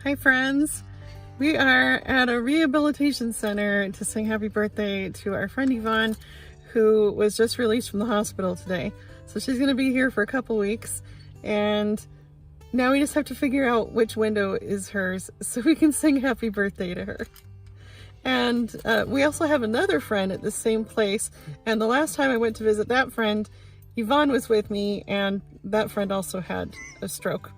Hi friends! We are at a rehabilitation center to sing happy birthday to our friend Yvonne, who was just released from the hospital today. So she's going to be here for a couple weeks, and now we just have to figure out which window is hers so we can sing happy birthday to her. And we also have another friend at the same place, and the last time I went to visit that friend, Yvonne was with me, and that friend also had a stroke.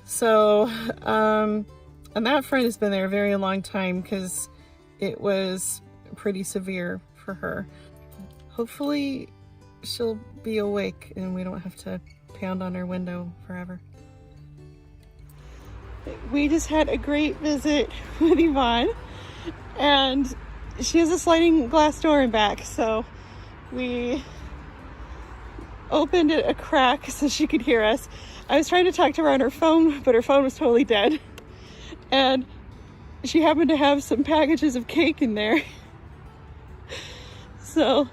So, and that friend has been there a very long time because it was pretty severe for her. Hopefully she'll be awake and we don't have to pound on her window forever. We just had a great visit with Yvonne, and she has a sliding glass door in back, so we opened it a crack so she could hear us. I was trying to talk to her on her phone, but her phone was totally dead. And she happened to have some packages of cake in there. So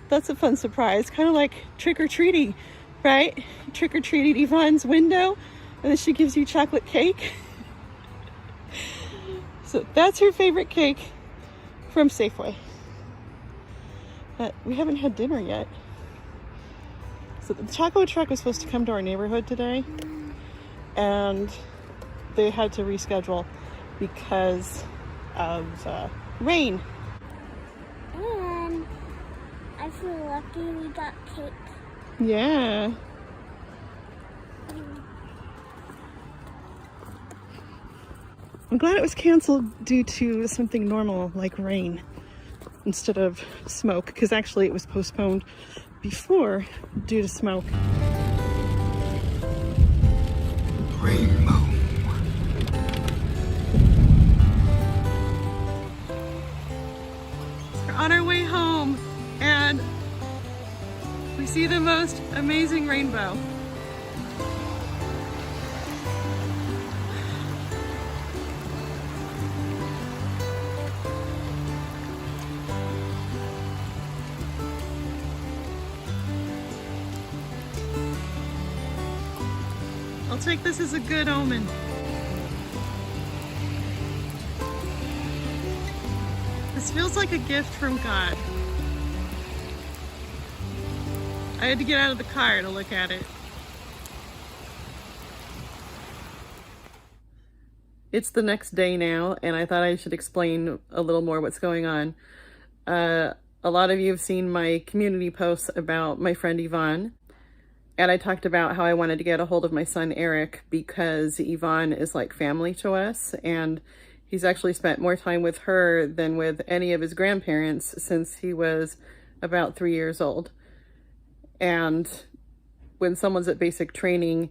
that's a fun surprise. Kind of like trick-or-treating, right? Trick-or-treating at Yvonne's window, and then she gives you chocolate cake. So that's her favorite cake from Safeway. But we haven't had dinner yet. So the taco truck was supposed to come to our neighborhood today, and they had to reschedule because of rain. And I feel lucky we got cake. Yeah. I'm glad it was canceled due to something normal like rain instead of smoke, because actually it was postponed before due to smoke. Rainbow. We're on our way home and we see the most amazing rainbow. I'll take this as a good omen. This feels like a gift from God. I had to get out of the car to look at it. It's the next day now, and I thought I should explain a little more what's going on. A lot of you have seen my community posts about my friend Yvonne. And I talked about how I wanted to get a hold of my son, Eric, because Yvonne is like family to us. And he's actually spent more time with her than with any of his grandparents since he was about 3 years old. And when someone's at basic training,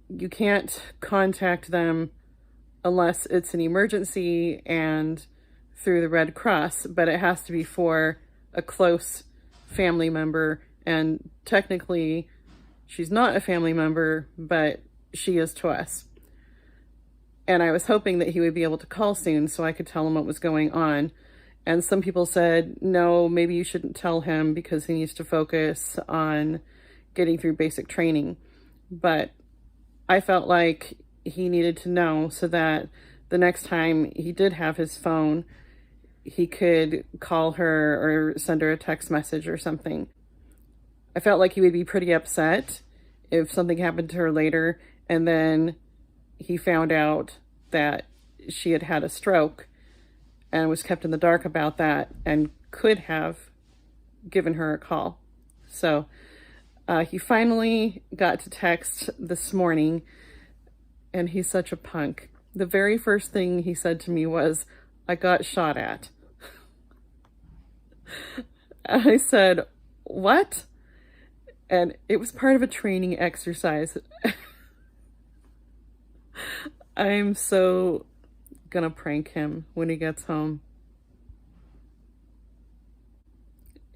you can't contact them unless it's an emergency and through the Red Cross, but it has to be for a close family member. And technically, she's not a family member, but she is to us. And I was hoping that he would be able to call soon so I could tell him what was going on. And some people said, no, maybe you shouldn't tell him because he needs to focus on getting through basic training. But I felt like he needed to know so that the next time he did have his phone, he could call her or send her a text message or something. I felt like he would be pretty upset if something happened to her later and then he found out that she had had a stroke and was kept in the dark about that and could have given her a call. So he finally got to text this morning, and he's such a punk. The very first thing he said to me was, "I got shot at." I said, "What?" And it was part of a training exercise. I'm so gonna prank him when he gets home.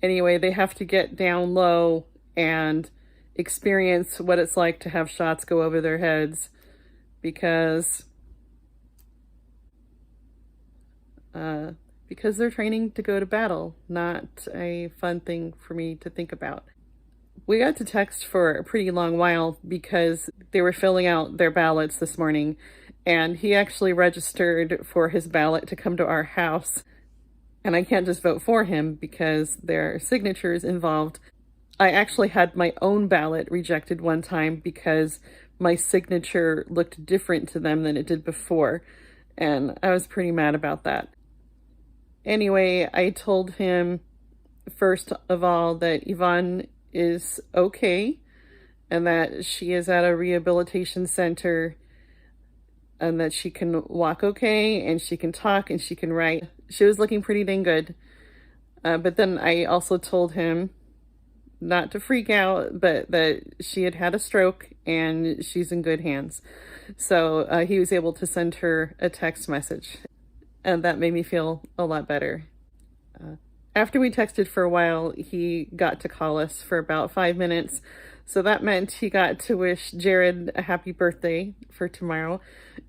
Anyway, they have to get down low and experience what it's like to have shots go over their heads because they're training to go to battle, not a fun thing for me to think about. We got to text for a pretty long while because they were filling out their ballots this morning, And he actually registered for his ballot to come to our house. And I can't just vote for him because there are signatures involved. I actually had my own ballot rejected one time because my signature looked different to them than it did before. And I was pretty mad about that. Anyway, I told him, first of all, that Yvonne is okay and that she is at a rehabilitation center and that she can walk okay and she can talk and she can write. She was looking pretty dang good. But then I also told him not to freak out, but that she had had a stroke and she's in good hands. So he was able to send her a text message, and that made me feel a lot better. After we texted for a while, he got to call us for about 5 minutes. So that meant he got to wish Jared a happy birthday for tomorrow.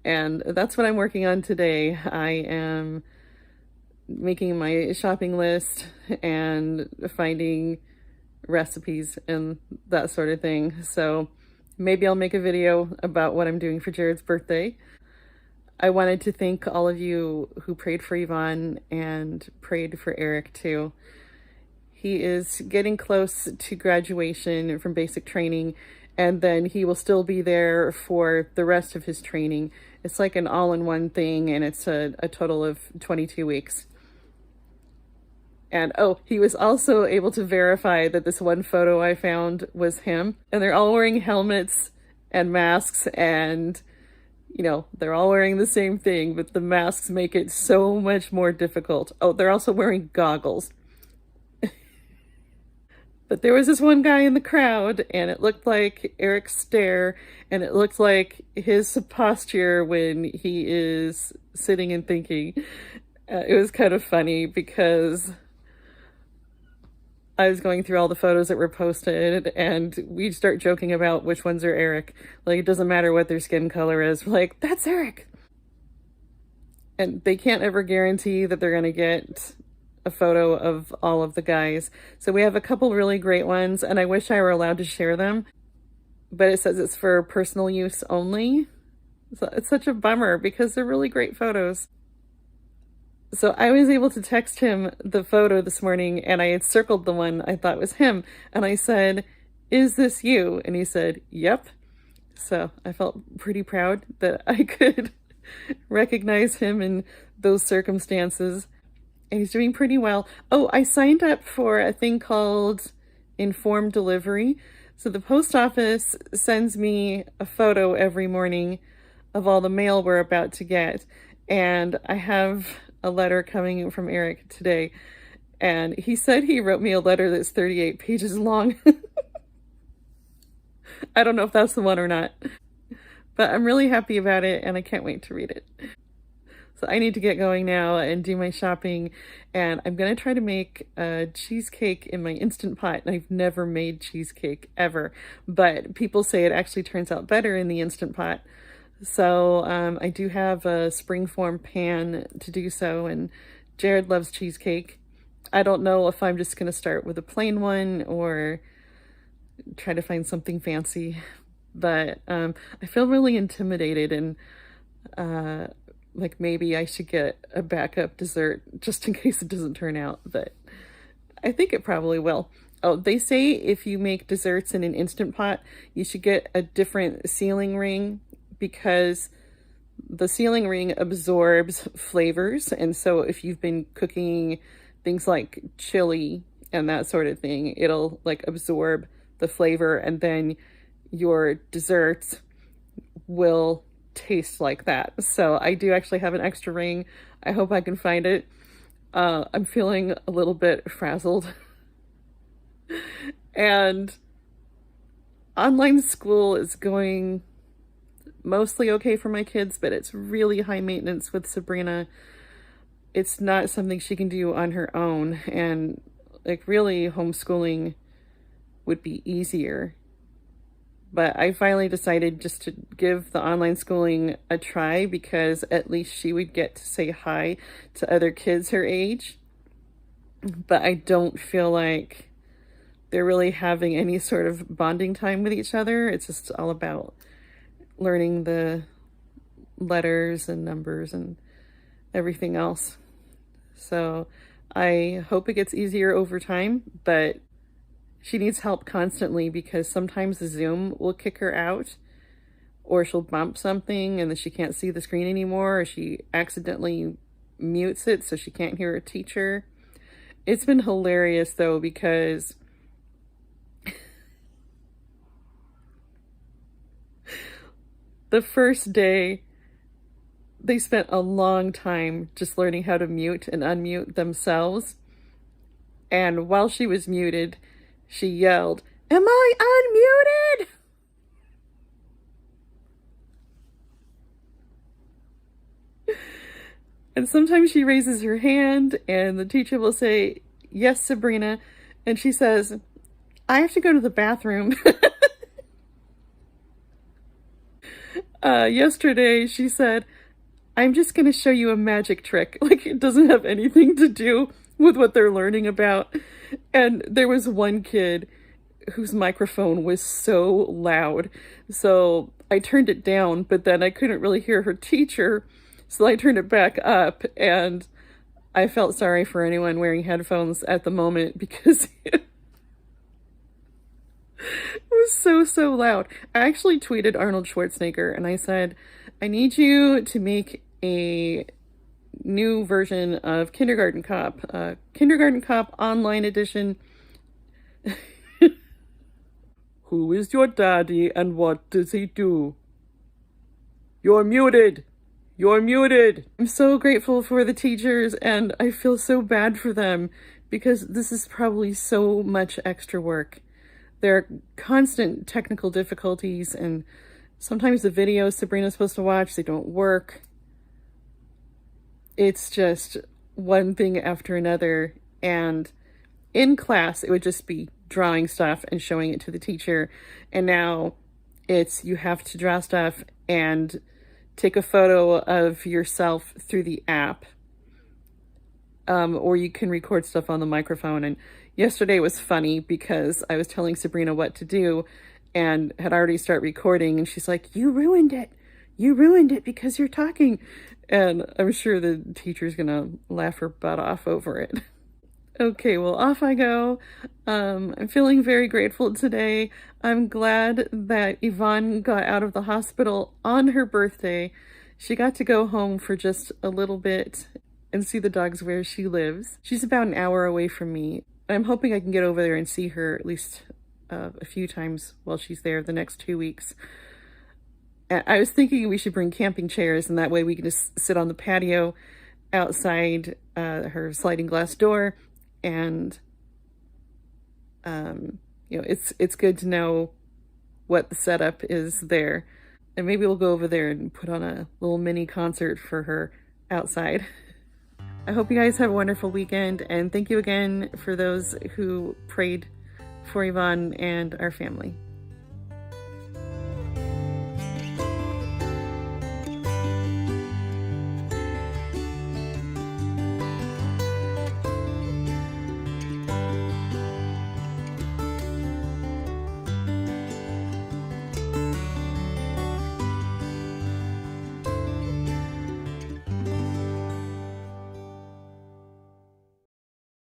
And that's what I'm working on today. I am making my shopping list and finding recipes and that sort of thing. So maybe I'll make a video about what I'm doing for Jared's birthday. I wanted to thank all of you who prayed for Yvonne and prayed for Eric too. He is getting close to graduation from basic training, and then he will still be there for the rest of his training. It's like an all-in-one thing, and it's a total of 22 weeks. And oh, he was also able to verify that this one photo I found was him. And they're all wearing helmets and masks, and you know, they're all wearing the same thing, but the masks make it so much more difficult. Oh, they're also wearing goggles. But there was this one guy in the crowd, and it looked like Eric's stare, and it looked like his posture when he is sitting and thinking. It was kind of funny because I was going through all the photos that were posted, and we'd start joking about which ones are Eric. Like, it doesn't matter what their skin color is. We're like, that's Eric. And they can't ever guarantee that they're going to get a photo of all of the guys. So we have a couple really great ones, and I wish I were allowed to share them, but it says it's for personal use only. So it's such a bummer because they're really great photos. So I was able to text him the photo this morning, and I had circled the one I thought was him. And I said, "Is this you?" And he said, "Yep." So I felt pretty proud that I could recognize him in those circumstances. And he's doing pretty well. Oh, I signed up for a thing called Informed Delivery. So the post office sends me a photo every morning of all the mail we're about to get. And I have a letter coming from Eric today, and he said he wrote me a letter that's 38 pages long. I don't know if that's the one or not, but I'm really happy about it, and I can't wait to read it. So I need to get going now and do my shopping, and I'm gonna try to make a cheesecake in my Instant Pot. And I've never made cheesecake ever, but people say it actually turns out better in the Instant Pot. So I do have a springform pan to do so, and Jared loves cheesecake. I don't know if I'm just going to start with a plain one or try to find something fancy, but I feel really intimidated, and like maybe I should get a backup dessert just in case it doesn't turn out, but I think it probably will. Oh, they say if you make desserts in an Instant Pot, you should get a different sealing ring, because the sealing ring absorbs flavors. And so if you've been cooking things like chili and that sort of thing, it'll like absorb the flavor, and then your desserts will taste like that. So I do actually have an extra ring. I hope I can find it. I'm feeling a little bit frazzled. And online school is going mostly okay for my kids, but it's really high maintenance with Sabrina. It's not something she can do on her own, and like really homeschooling would be easier. But I finally decided just to give the online schooling a try, because at least she would get to say hi to other kids her age. But I don't feel like they're really having any sort of bonding time with each other. It's just all about learning the letters and numbers and everything else. So I hope it gets easier over time, but she needs help constantly because sometimes the Zoom will kick her out, or she'll bump something and then she can't see the screen anymore, or she accidentally mutes it so she can't hear her teacher. It's been hilarious though, because the first day they spent a long time just learning how to mute and unmute themselves. And while she was muted, she yelled, "Am I unmuted?" And sometimes she raises her hand and the teacher will say, "Yes, Sabrina." And she says, "I have to go to the bathroom." Yesterday she said, "I'm just going to show you a magic trick." Like it doesn't have anything to do with what they're learning about. And there was one kid whose microphone was so loud. So I turned it down, but then I couldn't really hear her teacher. So I turned it back up, and I felt sorry for anyone wearing headphones at the moment because it was so loud. I actually tweeted Arnold Schwarzenegger and I said, "I need you to make a new version of Kindergarten Cop, Kindergarten Cop Online Edition. Who is your daddy and what does he do? You're muted. You're muted." I'm so grateful for the teachers, and I feel so bad for them because this is probably so much extra work. There are constant technical difficulties, and sometimes the videos Sabrina's supposed to watch, they don't work. It's just one thing after another, and in class it would just be drawing stuff and showing it to the teacher, and now it's you have to draw stuff and take a photo of yourself through the app, or you can record stuff on the microphone. And yesterday was funny because I was telling Sabrina what to do and had already started recording, and she's like, "You ruined it. You ruined it because you're talking." And I'm sure the teacher's gonna laugh her butt off over it. Okay, well, off I go. I'm feeling very grateful today. I'm glad that Yvonne got out of the hospital on her birthday. She got to go home for just a little bit and see the dogs where she lives. She's about an hour away from me. I'm hoping I can get over there and see her at least a few times while she's there the next 2 weeks. I was thinking we should bring camping chairs, and that way we can just sit on the patio outside her sliding glass door. And you know, it's good to know what the setup is there, and maybe we'll go over there and put on a little mini concert for her outside. I hope you guys have a wonderful weekend, and thank you again for those who prayed for Yvonne and our family.